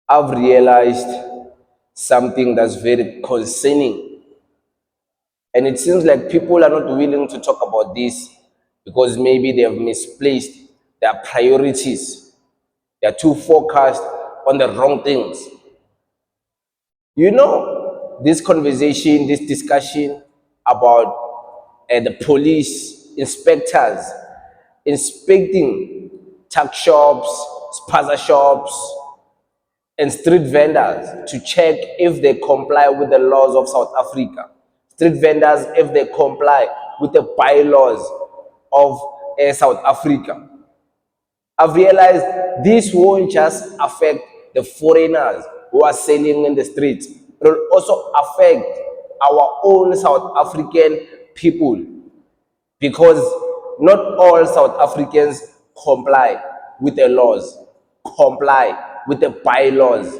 I've realized something that's very concerning, and it seems like people are not willing to talk about this because maybe they have misplaced their priorities. They are too focused on the wrong things. This conversation, this discussion about the police inspectors inspecting tuck shops, spaza shops, and street vendors to check if they comply with the laws of South Africa. Street vendors, if they comply with the bylaws of South Africa. I've realized this won't just affect the foreigners who are selling in the streets, it will also affect our own South African people because not all South Africans comply with the laws, comply with the bylaws.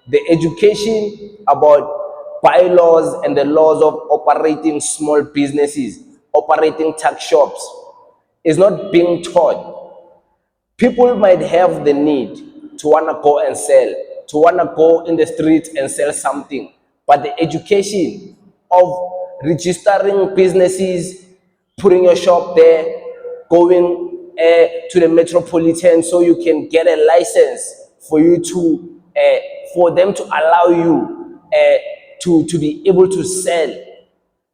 The education about bylaws and the laws of operating small businesses, operating tuck shops, is not being taught. People might have the need to want to go and sell, to want to go in the streets and sell something, but the education of registering businesses, putting your shop there, going to the metropolitan so you can get a license for you to for them to allow you to be able to sell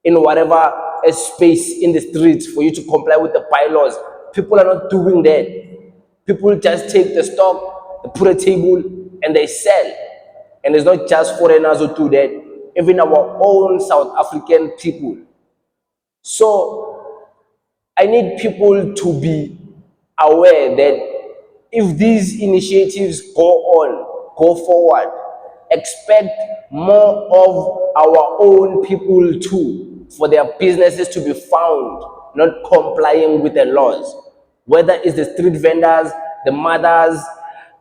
in whatever space in the streets for you to comply with the bylaws. People are not doing that. People just take the stock, they put a table, and they sell. And it's not just foreigners who do that, even our own South African people. So I need people to be aware that if these initiatives go forward, expect more of our own people too, for their businesses to be found not complying with the laws. Whether it's the street vendors, the mothers,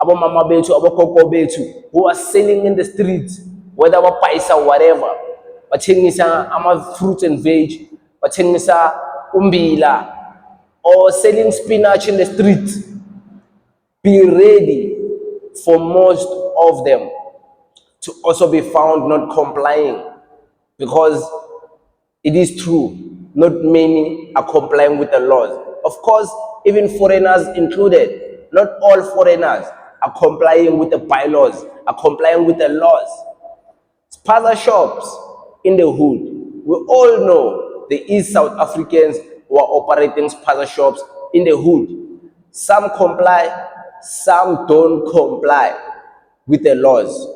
abo mama betu, abo koko betu, who are selling in the streets, whether aba paisa whatever, bathengisa ama fruits and veg, bathengisa umbila, or selling spinach in the street. Be ready for most of them to also be found not complying, because it is true, not many are complying with the laws. Of course, even foreigners included, not all foreigners are complying with the bylaws, are complying with the laws. Spaza shops in the hood, we all know there is South Africans who are operating spaza shops in the hood. Some comply, some don't comply with the laws.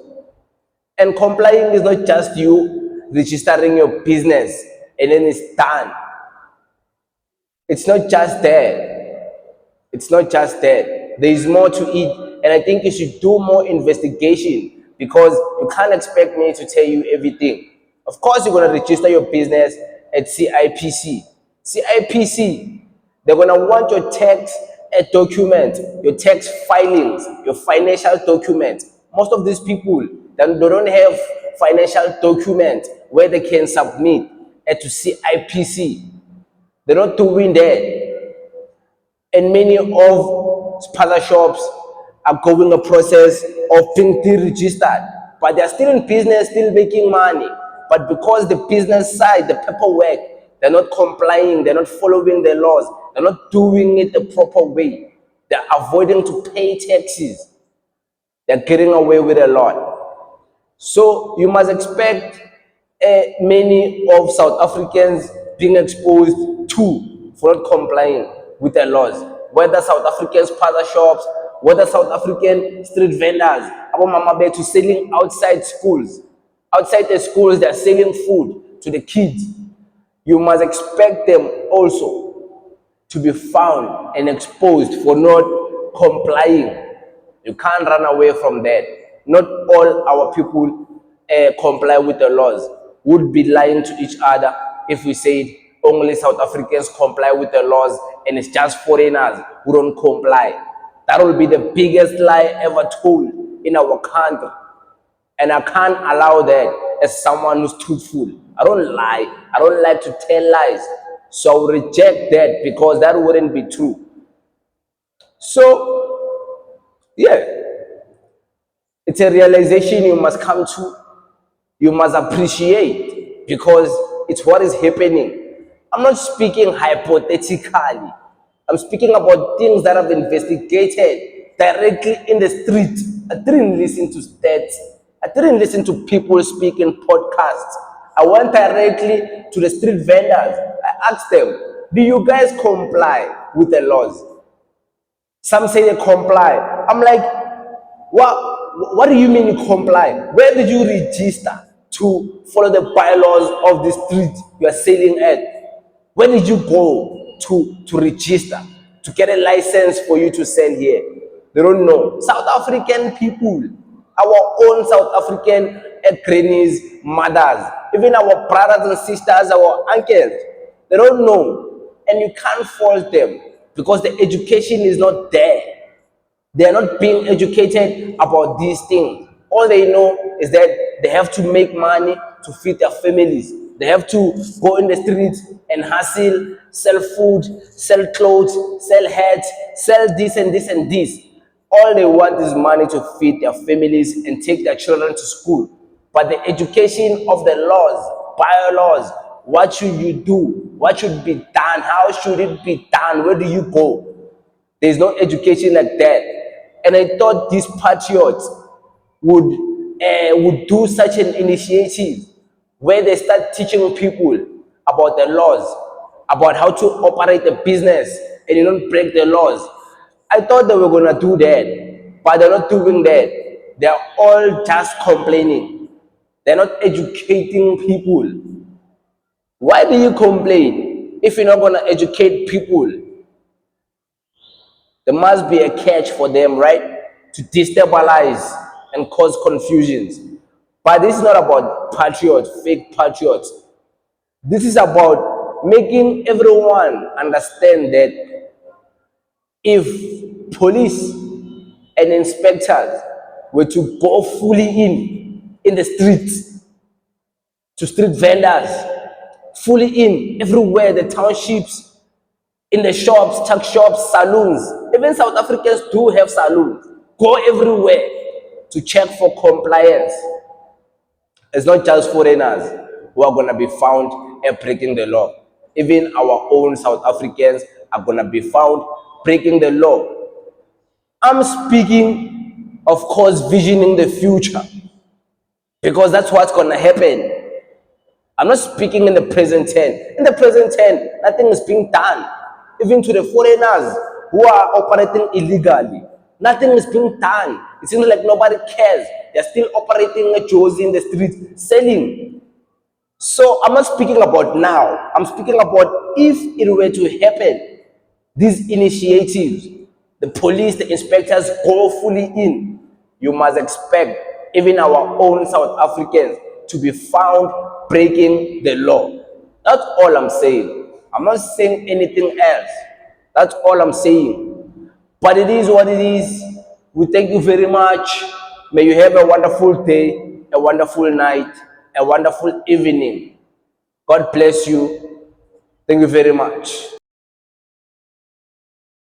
And complying is not just you registering your business and then it's done. It's not just that. It's not just that. There is more to it. And I think you should do more investigation, because you can't expect me to tell you everything. Of course, you're going to register your business at CIPC. CIPC, they're going to want your tax document, your tax filings, your financial documents. Most of these people, they don't have financial documents where they can submit to CIPC. They're not doing that. And many of spaza shops are going a process of being deregistered, but they're still in business, still making money. But because the business side, the paperwork, they're not complying, they're not following the laws, they're not doing it the proper way, they're avoiding to pay taxes, they're getting away with a lot. So you must expect many of South Africans being exposed to for not complying with the laws. Whether South African spaza shops, whether South African street vendors, abo mama betu selling outside schools. Outside the schools, they're selling food to the kids. You must expect them also to be found and exposed for not complying. You can't run away from that. Not all our people comply with the laws. Would be lying to each other if we said only South Africans comply with the laws and it's just foreigners who don't comply. That will be the biggest lie ever told in our country. And I can't allow that as someone who's truthful. I don't lie. I don't like to tell lies. So I will reject that, because that wouldn't be true. So, yeah, It's a realization you must come to, you must appreciate, because it's what is happening. I'm not speaking hypothetically. I'm speaking about things that have been investigated directly in the street. I didn't listen to stats. I didn't listen to people speaking podcasts. I went directly to the street vendors. I asked them, do you guys comply with the laws? Some say they comply. I'm like, what do you mean you comply? Where did you register to follow the bylaws of the street you are selling at? Where did you go to register, to get a license for you to sell here? They don't know. South African people, our own South African grannies, mothers, even our brothers and sisters, our uncles, they don't know. And you can't fault them because the education is not there. They are not being educated about these things. All they know is that they have to make money to feed their families. They have to go in the streets and hustle, sell food, sell clothes, sell hats, sell this and this and this. All they want is money to feed their families and take their children to school. But the education of the laws, bylaws, what should you do? What should be done? How should it be done? Where do you go? There's no education like that. And I thought these patriots would do such an initiative where they start teaching people about the laws, about how to operate a business and you don't break the laws. I thought they were gonna do that, but they're not doing that. They're all just complaining. They're not educating people. Why do you complain if you're not gonna educate people? There must be a catch for them, right? To destabilize and cause confusions. But this is not about patriots, fake patriots. This is about making everyone understand that if police and inspectors were to go fully in the streets, to street vendors, fully in everywhere, the townships, in the shops, tuck shops, saloons. Even South Africans do have saloons. Go everywhere to check for compliance. It's not just foreigners who are going to be found breaking the law. Even our own South Africans are going to be found breaking the law. I'm speaking, of course, visioning the future, because that's what's going to happen. I'm not speaking in the present tense. In the present tense, nothing is being done. Even to the foreigners who are operating illegally, nothing is being done. It seems like nobody cares. They're still operating a Josie in the streets, selling. So I'm not speaking about now. I'm speaking about if it were to happen, these initiatives, the police, the inspectors go fully in, you must expect even our own South Africans to be found breaking the law. That's all I'm saying. I'm not saying anything else. That's all I'm saying. But it is what it is. We thank you very much. May you have a wonderful day, a wonderful night, a wonderful evening. God bless you. Thank you very much.